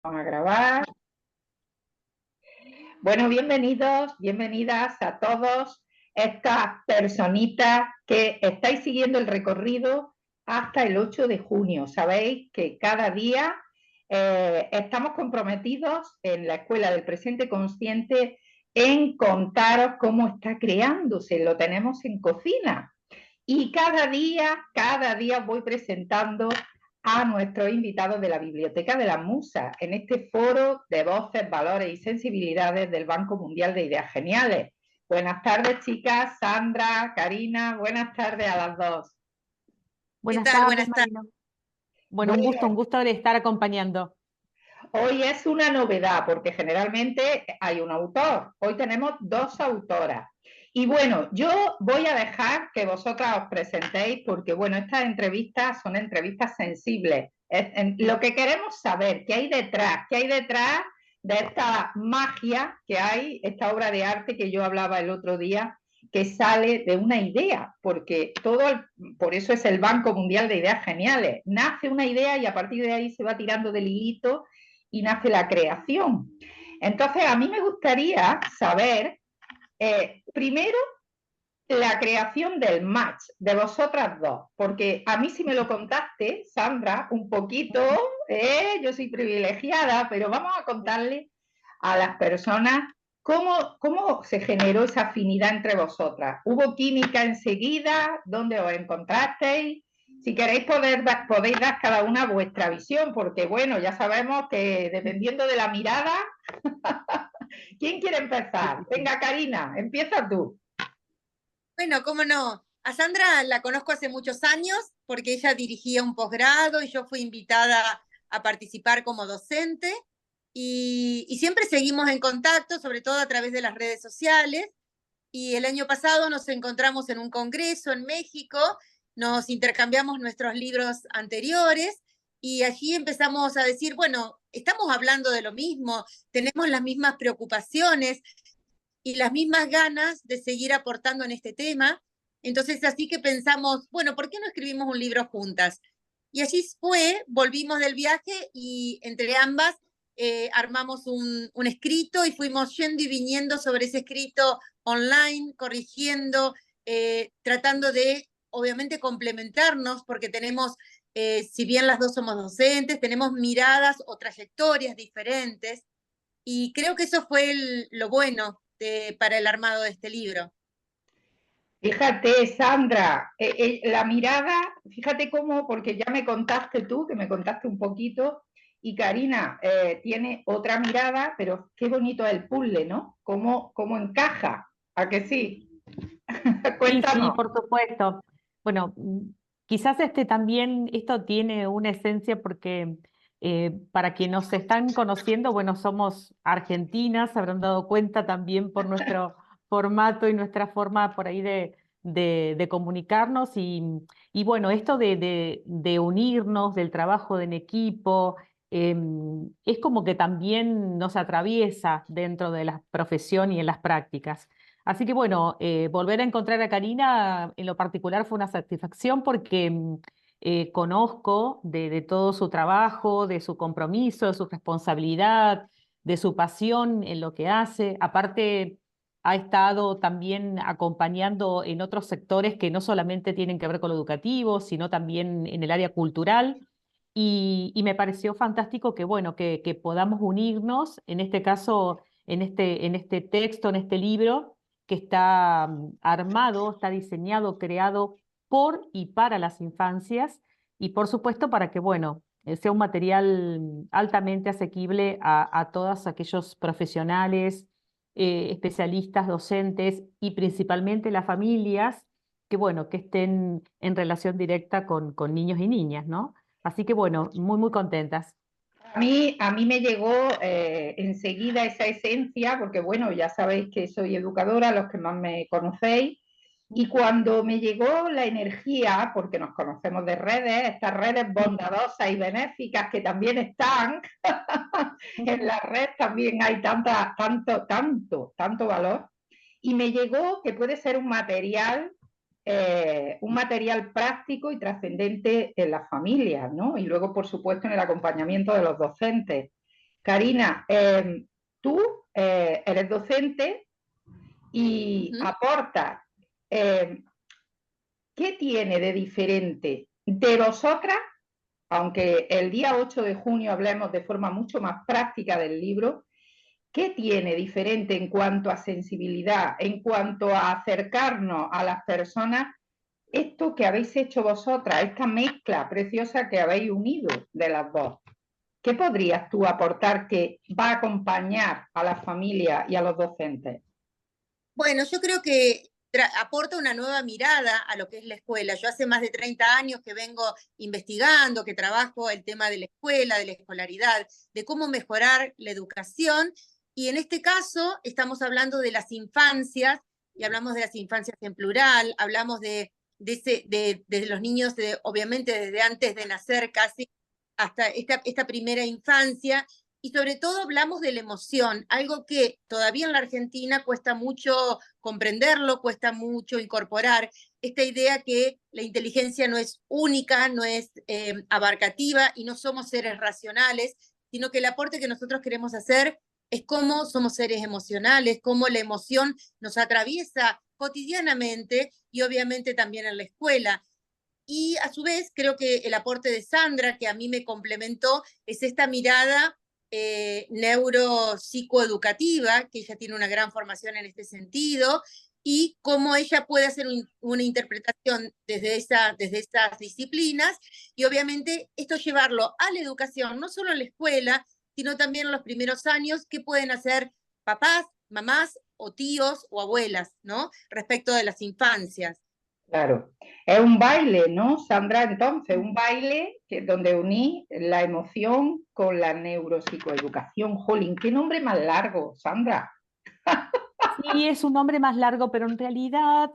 Vamos a grabar. Bueno, bienvenidos, bienvenidas a todos estas personitas que estáis siguiendo el recorrido hasta el 8 de junio. Sabéis que cada día estamos comprometidos en la Escuela del Presente Consciente en contaros cómo está creándose. Lo tenemos en cocina. Y cada día voy presentando a nuestros invitados de la Biblioteca de la Musa en este foro de voces, valores y sensibilidades del Banco Mundial de Ideas Geniales. Buenas tardes, chicas, Sandra, Karina, buenas tardes a las dos. ¿Qué Buenas tal? tardes, Buenas tardes. Marino. Bueno, Bueno, un gusto de estar acompañando. hoy es una novedad porque generalmente hay un autor. Hoy tenemos dos autoras. Y bueno, yo voy a dejar que vosotras os presentéis porque, bueno, estas entrevistas son entrevistas sensibles. Lo que queremos saber, qué hay detrás de esta magia que hay, esta obra de arte que yo hablaba el otro día, que sale de una idea, porque por eso es el Banco Mundial de Ideas Geniales. Nace una idea y a partir de ahí se va tirando del hilito y nace la creación. Entonces, a mí me gustaría saber, primero, la creación del match de vosotras dos, porque a mí si me lo contaste, Sandra, un poquito, yo soy privilegiada, pero vamos a contarle a las personas cómo se generó esa afinidad entre vosotras. ¿Hubo química enseguida? ¿Dónde os encontrasteis? Si queréis podéis dar cada una vuestra visión, porque bueno, ya sabemos que dependiendo de la mirada, ¿quién quiere Sí, empezar? sí, sí. Venga, Karina, empieza tú. Bueno, cómo no. A Sandra la conozco hace muchos años porque ella dirigía un posgrado y yo fui invitada a participar como docente y siempre seguimos en contacto, sobre todo a través de las redes sociales. Y el año pasado nos encontramos en un congreso en México, nos intercambiamos nuestros libros anteriores y allí empezamos a decir, bueno, estamos hablando de lo mismo, tenemos las mismas preocupaciones y las mismas ganas de seguir aportando en este tema. Entonces, así que pensamos, bueno, ¿por qué no escribimos un libro juntas? Y así fue, volvimos del viaje y entre ambas armamos un escrito y fuimos yendo y viniendo sobre ese escrito online, corrigiendo, tratando de, obviamente, complementarnos, porque tenemos, si bien las dos somos docentes, tenemos miradas o trayectorias diferentes. Y creo que eso fue lo bueno para el armado de este libro. Fíjate, Sandra, la mirada, fíjate cómo, porque ya me contaste tú, que me contaste un poquito, y Karina tiene otra mirada, pero qué bonito es el puzzle, ¿no? ¿Cómo encaja? ¿A que sí? Sí, sí, Cuéntanos. por supuesto. Bueno, quizás también esto tiene una esencia porque para quienes nos están conociendo, bueno, somos argentinas, se habrán dado cuenta también por nuestro formato y nuestra forma por ahí de comunicarnos y bueno, esto de unirnos, del trabajo en equipo, es como que también nos atraviesa dentro de la profesión y en las prácticas. Así que bueno, volver a encontrar a Karina en lo particular fue una satisfacción porque conozco de todo su trabajo, de su compromiso, de su responsabilidad, de su pasión en lo que hace. Aparte, ha estado también acompañando en otros sectores que no solamente tienen que ver con lo educativo, sino también en el área cultural. Y me pareció fantástico que, bueno, que podamos unirnos, en este caso, en este texto, en este libro que está armado, está diseñado, creado por y para las infancias y por supuesto para que, bueno, sea un material altamente asequible a todos aquellos profesionales, especialistas, docentes y principalmente las familias que, bueno, que estén en relación directa con niños y niñas, ¿no? Así que, bueno, muy, muy contentas. A mí me llegó enseguida esa esencia, porque bueno, ya sabéis que soy educadora, los que más me conocéis, y cuando me llegó la energía, porque nos conocemos de redes, estas redes bondadosas y benéficas que también están, en la red también hay tanto valor, y me llegó que puede ser un material práctico y trascendente en las familias, ¿no? Y luego, por supuesto, en el acompañamiento de los docentes. Karina, tú eres docente y aportas. ¿Qué tiene de diferente de vosotras? Aunque el día 8 de junio hablemos de forma mucho más práctica del libro, ¿qué tiene diferente en cuanto a sensibilidad, en cuanto a acercarnos a las personas, esto que habéis hecho vosotras, esta mezcla preciosa que habéis unido de las dos? ¿Qué podrías tú aportar que va a acompañar a las familias y a los docentes? Bueno, yo creo que aporta una nueva mirada a lo que es la escuela. Yo hace más de 30 años que vengo investigando, que trabajo el tema de la escuela, de la escolaridad, de cómo mejorar la educación. Y en este caso estamos hablando de las infancias, y hablamos de las infancias en plural, hablamos de los niños, obviamente desde antes de nacer casi, hasta esta primera infancia, y sobre todo hablamos de la emoción, algo que todavía en la Argentina cuesta mucho comprenderlo, cuesta mucho incorporar, esta idea que la inteligencia no es única, no es abarcativa y no somos seres racionales, sino que el aporte que nosotros queremos hacer es cómo somos seres emocionales, cómo la emoción nos atraviesa cotidianamente y obviamente también en la escuela. Y a su vez creo que el aporte de Sandra, que a mí me complementó, es esta mirada neuropsicoeducativa, que ella tiene una gran formación en este sentido, y cómo ella puede hacer una interpretación desde estas disciplinas, y obviamente esto llevarlo a la educación, no solo en la escuela, sino también en los primeros años, que pueden hacer papás, mamás o tíos o abuelas, ¿no? Respecto de las infancias. Claro, es un baile, ¿no, Sandra? Entonces, un baile donde uní la emoción con la neuropsicoeducación. Jolín, qué nombre más largo, Sandra. Sí, es un nombre más largo, pero en realidad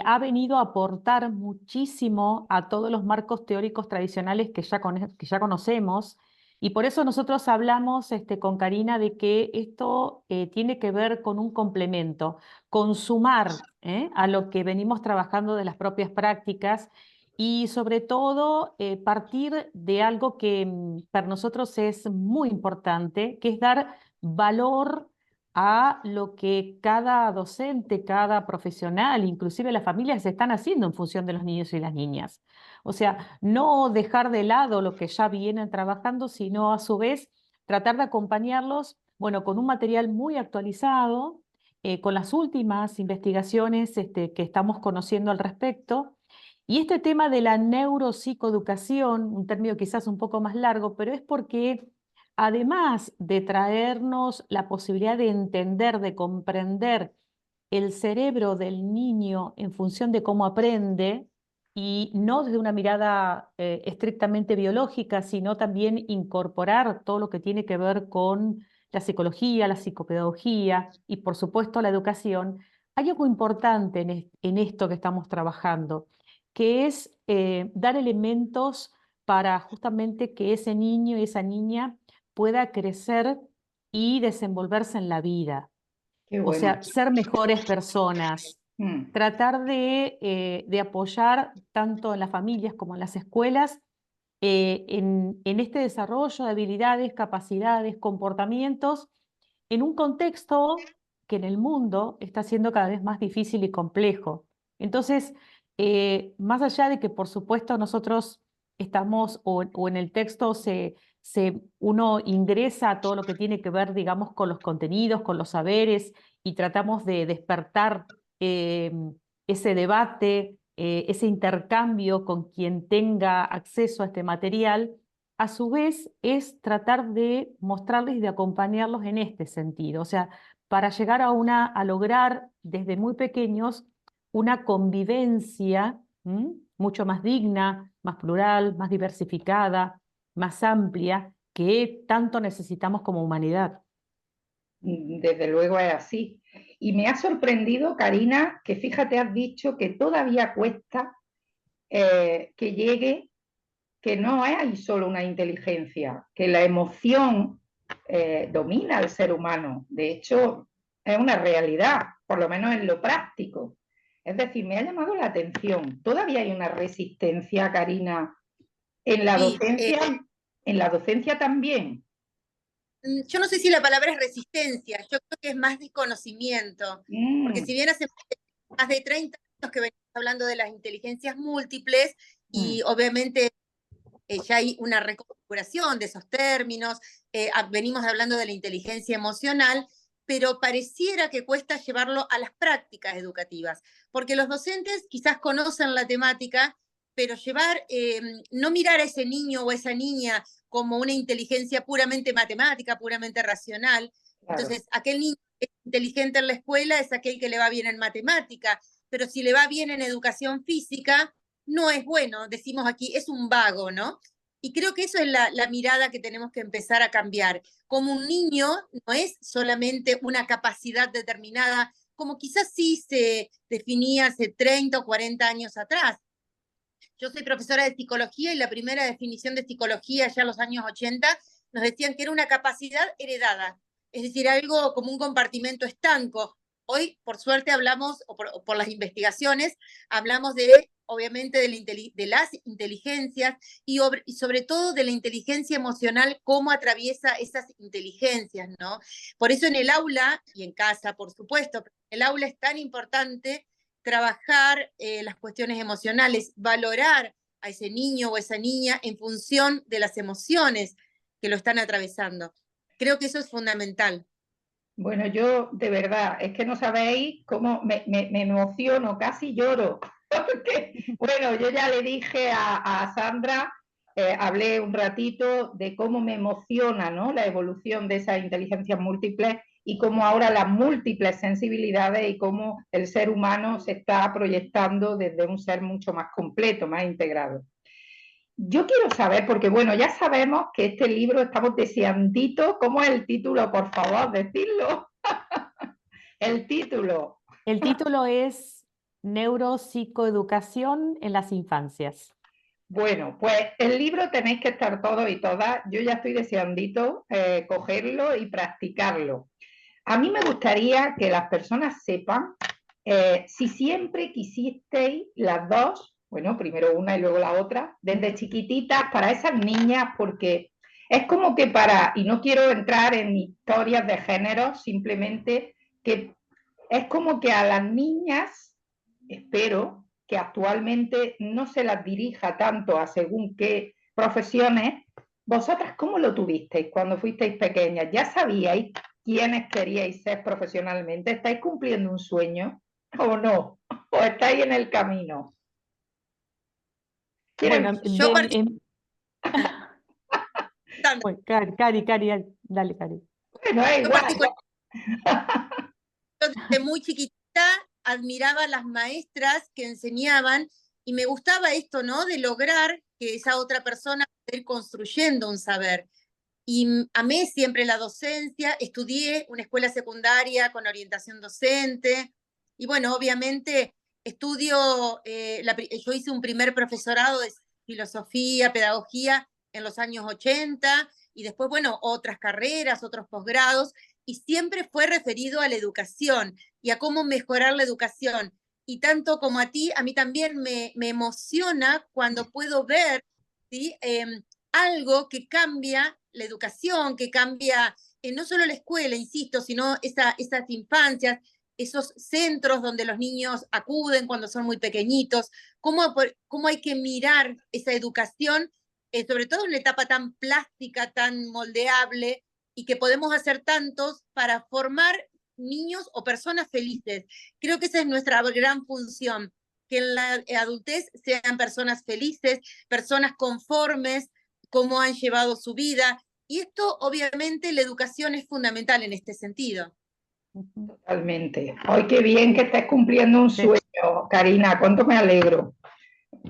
ha venido a aportar muchísimo a todos los marcos teóricos tradicionales que ya conocemos. Y por eso nosotros hablamos con Karina de que esto tiene que ver con un complemento, con sumar a lo que venimos trabajando de las propias prácticas y sobre todo partir de algo que para nosotros es muy importante, que es dar valor a lo que cada docente, cada profesional, inclusive las familias están haciendo en función de los niños y las niñas. O sea, no dejar de lado lo que ya vienen trabajando, sino a su vez tratar de acompañarlos, bueno, con un material muy actualizado, con las últimas investigaciones que estamos conociendo al respecto. Y este tema de la neuropsicoeducación, un término quizás un poco más largo, pero es porque además de traernos la posibilidad de entender, de comprender el cerebro del niño en función de cómo aprende, y no desde una mirada estrictamente biológica, sino también incorporar todo lo que tiene que ver con la psicología, la psicopedagogía y por supuesto la educación, hay algo importante en esto que estamos trabajando, que es dar elementos para justamente que ese niño y esa niña pueda crecer y desenvolverse en la vida. Qué O bueno. sea, ser mejores personas, Mm. tratar de apoyar tanto en las familias como en las escuelas en este desarrollo de habilidades, capacidades, comportamientos, en un contexto que en el mundo está siendo cada vez más difícil y complejo. Entonces, más allá de que por supuesto nosotros estamos o en el texto uno ingresa a todo lo que tiene que ver, digamos, con los contenidos, con los saberes, y tratamos de despertar eh, ese debate, ese intercambio con quien tenga acceso a este material, a su vez es tratar de mostrarles y de acompañarlos en este sentido. O sea, para llegar a lograr desde muy pequeños una convivencia mucho más digna, más plural, más diversificada, más amplia, que tanto necesitamos como humanidad. Desde luego es así. Y me ha sorprendido, Karina, que fíjate, has dicho que todavía cuesta que llegue, que no hay solo una inteligencia, que la emoción domina al ser humano. De hecho, es una realidad, por lo menos en lo práctico. Es decir, me ha llamado la atención. Todavía hay una resistencia, Karina, en la Sí, docencia. ¿En la docencia también? Yo no sé si la palabra es resistencia, yo creo que es más desconocimiento, porque si Mm, bien hace más de 30 años que venimos hablando de las inteligencias múltiples mm, y obviamente ya hay una reconfiguración de esos términos, venimos hablando de la inteligencia emocional, pero pareciera que cuesta llevarlo a las prácticas educativas, porque los docentes quizás conocen la temática, pero no mirar a ese niño o a esa niña como una inteligencia puramente matemática, puramente racional. claro. Entonces, aquel niño que es inteligente en la escuela es aquel que le va bien en matemática, pero si le va bien en educación física, no es bueno, decimos aquí, es un vago, ¿no? Y creo que eso es la mirada que tenemos que empezar a cambiar. Como un niño no es solamente una capacidad determinada, como quizás sí se definía hace 30 o 40 años atrás. Yo soy profesora de psicología y la primera definición de psicología ya en los años 80 nos decían que era una capacidad heredada, es decir, algo como un compartimento estanco. Hoy, por suerte, hablamos, o por las investigaciones, hablamos de, obviamente, de las inteligencias y sobre todo de la inteligencia emocional, cómo atraviesa esas inteligencias, ¿no? Por eso en el aula, y en casa, por supuesto, el aula es tan importante trabajar las cuestiones emocionales, valorar a ese niño o esa niña en función de las emociones que lo están atravesando. Creo que eso es fundamental. Bueno, yo de verdad, es que no sabéis cómo me emociono, casi lloro. Porque, bueno, yo ya le dije a Sandra, hablé un ratito de cómo me emociona, ¿no? La evolución de esas inteligencias múltiples y cómo ahora las múltiples sensibilidades y cómo el ser humano se está proyectando desde un ser mucho más completo, más integrado. Yo quiero saber, porque bueno, ya sabemos que este libro estamos deseandito. ¿Cómo es el título? Por favor, decidlo. El título. El título es Neuropsicoeducación en las infancias. Bueno, pues el libro tenéis que estar todos y todas. Yo ya estoy deseandito cogerlo y practicarlo. A mí me gustaría que las personas sepan si siempre quisisteis las dos, bueno, primero una y luego la otra, desde chiquititas para esas niñas, porque es como que y no quiero entrar en historias de género, simplemente que es como que a las niñas, espero que actualmente no se las dirija tanto a según qué profesiones. ¿Vosotras cómo lo tuvisteis cuando fuisteis pequeñas? ¿Ya sabíais quiénes queríais ser profesionalmente? ¿Estáis cumpliendo un sueño o no? ¿O estáis en el camino? ¿Quieren? Bueno, Yo, bueno, Cari, dale, Cari. Bueno, es yo igual. particularmente desde muy chiquitita admiraba a las maestras que enseñaban y me gustaba esto, ¿no? De lograr que esa otra persona pueda ir construyendo un saber. Y amé siempre la docencia, estudié una escuela secundaria con orientación docente y bueno, obviamente yo hice un primer profesorado de filosofía, pedagogía en los años 80 y después, bueno, otras carreras, otros posgrados y siempre fue referido a la educación y a cómo mejorar la educación. Y tanto como a ti, a mí también me emociona cuando puedo ver, ¿sí? Algo que cambia la educación, que cambia no solo la escuela, insisto, sino esas infancias, esos centros donde los niños acuden cuando son muy pequeñitos, cómo hay que mirar esa educación, sobre todo en una etapa tan plástica, tan moldeable, y que podemos hacer tantos para formar niños o personas felices. Creo que esa es nuestra gran función, que en la adultez sean personas felices, personas conformes, cómo han llevado su vida. Y esto, obviamente, la educación es fundamental en este sentido. Totalmente. Ay, qué bien que estés cumpliendo un Sí. sueño, Karina. Cuánto me alegro.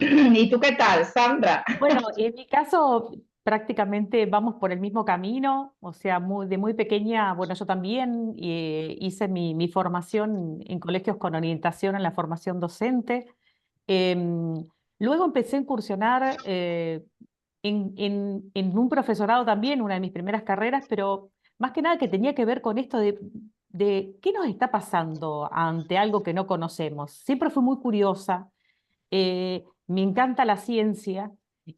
¿Y tú qué tal, Sandra? Bueno, en mi caso prácticamente vamos por el mismo camino, o sea, de muy pequeña, bueno, yo también hice mi formación en colegios con orientación en la formación docente. Em, Luego empecé a incursionar en un profesorado también, una de mis primeras carreras, pero más que nada que tenía que ver con esto de qué nos está pasando ante algo que no conocemos. Siempre fui muy curiosa, me encanta la ciencia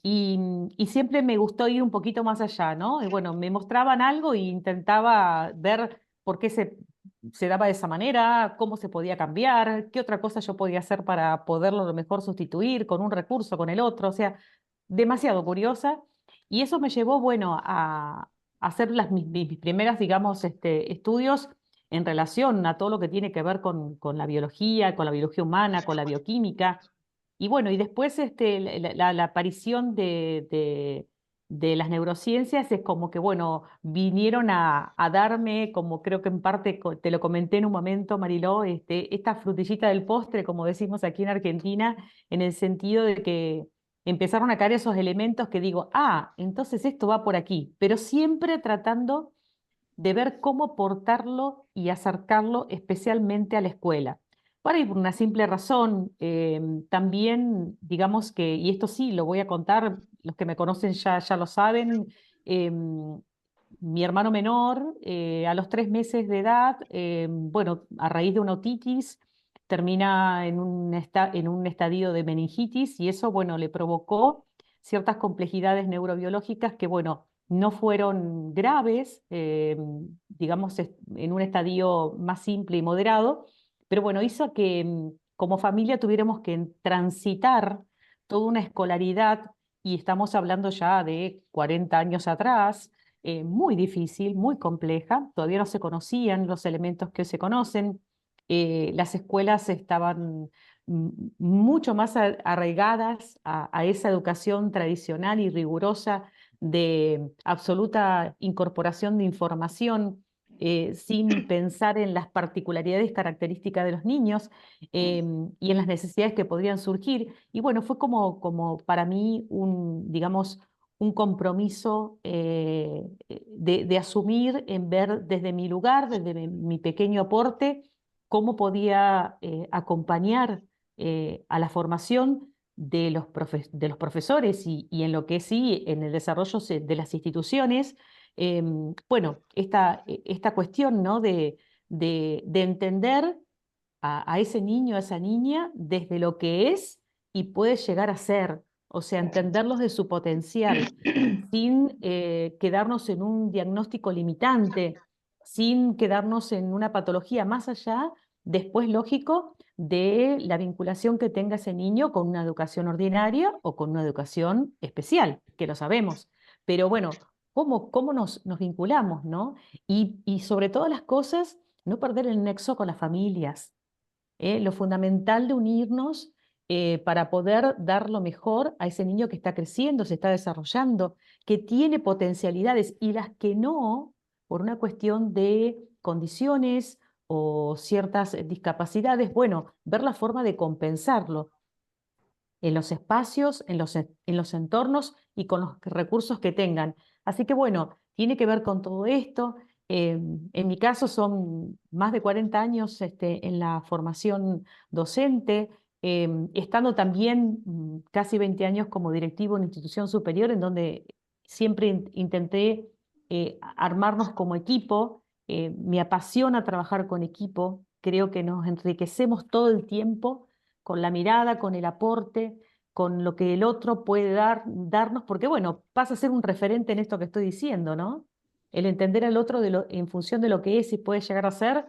y siempre me gustó ir un poquito más allá, ¿no? Y bueno, me mostraban algo e intentaba ver por qué se daba de esa manera, cómo se podía cambiar, qué otra cosa yo podía hacer para poderlo a lo mejor sustituir con un recurso, con el otro, o sea, demasiado curiosa. Y eso me llevó, bueno, a hacer mis primeras, digamos, estudios en relación a todo lo que tiene que ver con la biología humana, con la bioquímica. Y bueno, y después la aparición de las neurociencias es como que, bueno, vinieron a darme, como creo que en parte te lo comenté en un momento, Mariló, esta frutillita del postre, como decimos aquí en Argentina, en el sentido de que empezaron a caer esos elementos que digo, ah, entonces esto va por aquí, pero siempre tratando de ver cómo portarlo y acercarlo especialmente a la escuela. Por ahí, por una simple razón, también, digamos que, y esto sí lo voy a contar, los que me conocen ya lo saben, mi hermano menor, a los 3 meses de edad, bueno, a raíz de una otitis, termina en un estadio de meningitis y eso, bueno, le provocó ciertas complejidades neurobiológicas que, bueno, no fueron graves, digamos, en un estadio más simple y moderado, pero bueno, hizo que como familia tuviéramos que transitar toda una escolaridad, y estamos hablando ya de 40 años atrás, muy difícil, muy compleja, todavía no se conocían los elementos que hoy se conocen, las escuelas estaban mucho más arraigadas a esa educación tradicional y rigurosa de absoluta incorporación de información, sin pensar en las particularidades características de los niños, y en las necesidades que podrían surgir. Y bueno, fue como para mí digamos, un compromiso de asumir, en ver desde mi lugar, desde mi pequeño aporte, cómo podía acompañar a la formación de los profesores y en lo que sí, en el desarrollo de las instituciones. Bueno, esta cuestión, ¿no? de entender a ese niño, a esa niña, desde lo que es y puede llegar a ser, o sea, entenderlos de su potencial, sin quedarnos en un diagnóstico limitante, sin quedarnos en una patología más allá, después lógico, de la vinculación que tenga ese niño con una educación ordinaria o con una educación especial, que lo sabemos. Pero bueno, ¿cómo nos vinculamos, ¿no? Y sobre todas las cosas, no perder el nexo con las familias, lo fundamental de unirnos para poder dar lo mejor a ese niño que está creciendo, se está desarrollando, que tiene potencialidades, y las que no, por una cuestión de condiciones o ciertas discapacidades, bueno, ver la forma de compensarlo en los espacios, en los entornos y con los recursos que tengan. Así que bueno, tiene que ver con todo esto. En mi caso son más de 40 años en la formación docente, estando también casi 20 años como directivo en institución superior, en donde siempre intenté armarnos como equipo. Me apasiona trabajar con equipo, creo que nos enriquecemos todo el tiempo con la mirada, con el aporte, con lo que el otro puede darnos, porque bueno, pasa a ser un referente en esto que estoy diciendo, ¿no? El entender al otro en función de lo que es y puede llegar a ser,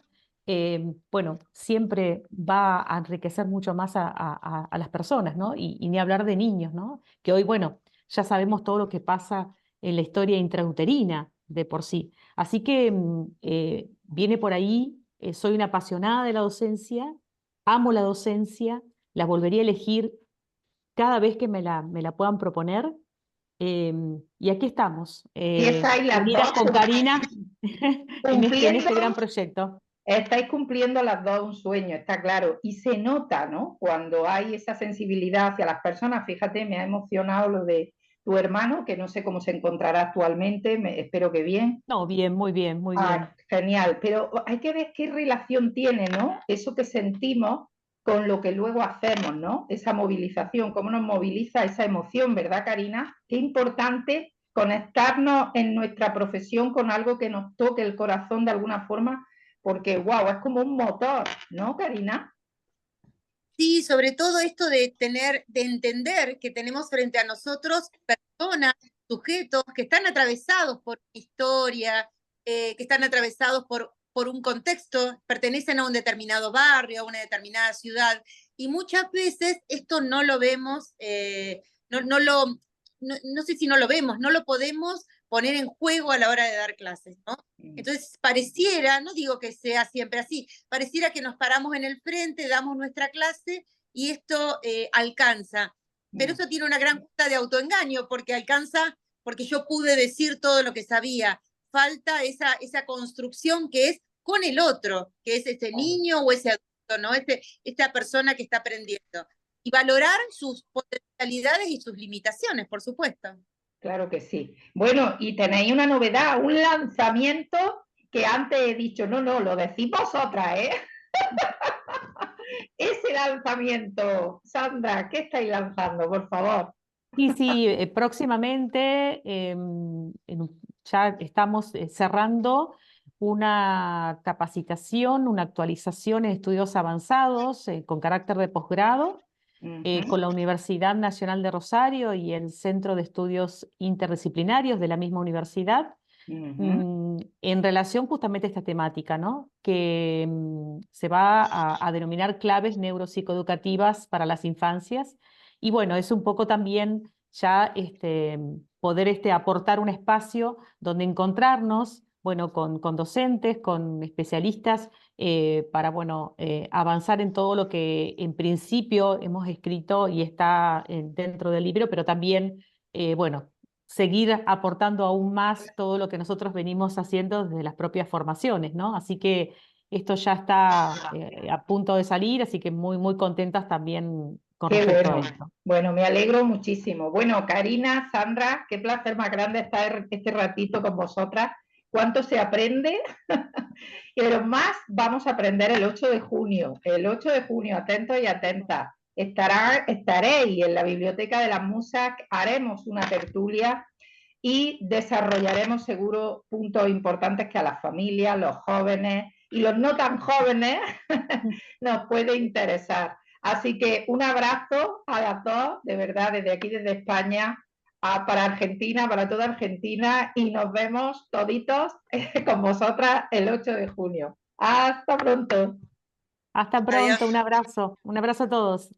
bueno, siempre va a enriquecer mucho más a las personas, ¿no? Y ni hablar de niños, ¿no? Que hoy, bueno, ya sabemos todo lo que pasa en la historia intrauterina de por sí. Así que viene por ahí, soy una apasionada de la docencia, amo la docencia, la volvería a elegir cada vez que me la puedan proponer. Y aquí estamos, Y estáis las unidas dos con Karina en en cumpliendo, este gran proyecto. estáis cumpliendo las dos un sueño, está claro. Y se nota, ¿no? Cuando hay esa sensibilidad hacia las personas. Fíjate, me ha emocionado lo de tu hermano, que no sé cómo se encontrará actualmente, espero que bien. No, bien, muy bien, muy bien. Ah, genial, pero hay que ver qué relación tiene, ¿no? Eso que sentimos con lo que luego hacemos, ¿no? Esa movilización, cómo nos moviliza esa emoción, ¿verdad, Karina? Qué importante conectarnos en nuestra profesión con algo que nos toque el corazón de alguna forma, porque, wow, es como un motor, ¿no, Karina? Sí, sobre todo esto de entender que tenemos frente a nosotros personas, sujetos que están atravesados por historia, que están atravesados por un contexto, pertenecen a un determinado barrio, a una determinada ciudad, y muchas veces esto no lo vemos, no sé si no lo vemos, no lo podemos poner en juego a la hora de dar clases, ¿no? Entonces, pareciera, no digo que sea siempre así, pareciera que nos paramos en el frente, damos nuestra clase y esto alcanza. Pero eso tiene una gran cuota de autoengaño, porque alcanza porque yo pude decir todo lo que sabía. Falta esa construcción que es con el otro, que es ese niño o ese adulto, ¿no? Esta persona que está aprendiendo. Y valorar sus potencialidades y sus limitaciones, por supuesto. Claro que sí. Bueno, y tenéis una novedad, un lanzamiento que antes he dicho, no, lo decís vosotras, ¿eh? Ese lanzamiento, Sandra, ¿qué estáis lanzando, por favor? Y sí, próximamente ya estamos cerrando una capacitación, una actualización en estudios avanzados con carácter de posgrado con la Universidad Nacional de Rosario y el Centro de Estudios Interdisciplinarios de la misma universidad, en relación justamente a esta temática, ¿no? Que se va a denominar claves neuropsicoeducativas para las infancias. Y bueno, es un poco también ya poder aportar un espacio donde encontrarnos, bueno, con docentes, con especialistas, para, bueno, avanzar en todo lo que en principio hemos escrito y está dentro del libro, pero también, bueno, seguir aportando aún más todo lo que nosotros venimos haciendo desde las propias formaciones, ¿no? Así que esto ya está a punto de salir, así que muy, muy contentas también con Qué respecto a bueno. esto. Bueno, me alegro muchísimo. Bueno, Karina, Sandra, qué placer más grande estar este ratito con vosotras. ¿Cuánto se aprende? Pero más vamos a aprender el 8 de junio. El 8 de junio, atentos y atentas. Estaréis en la Biblioteca de las Musas, haremos una tertulia y desarrollaremos seguro puntos importantes que a las familias, los jóvenes y los no tan jóvenes nos puede interesar. Así que un abrazo a las dos, de verdad, desde aquí, desde España, para Argentina, para toda Argentina, y nos vemos toditos con vosotras el 8 de junio. Hasta pronto. Hasta Adiós. pronto, un abrazo a todos.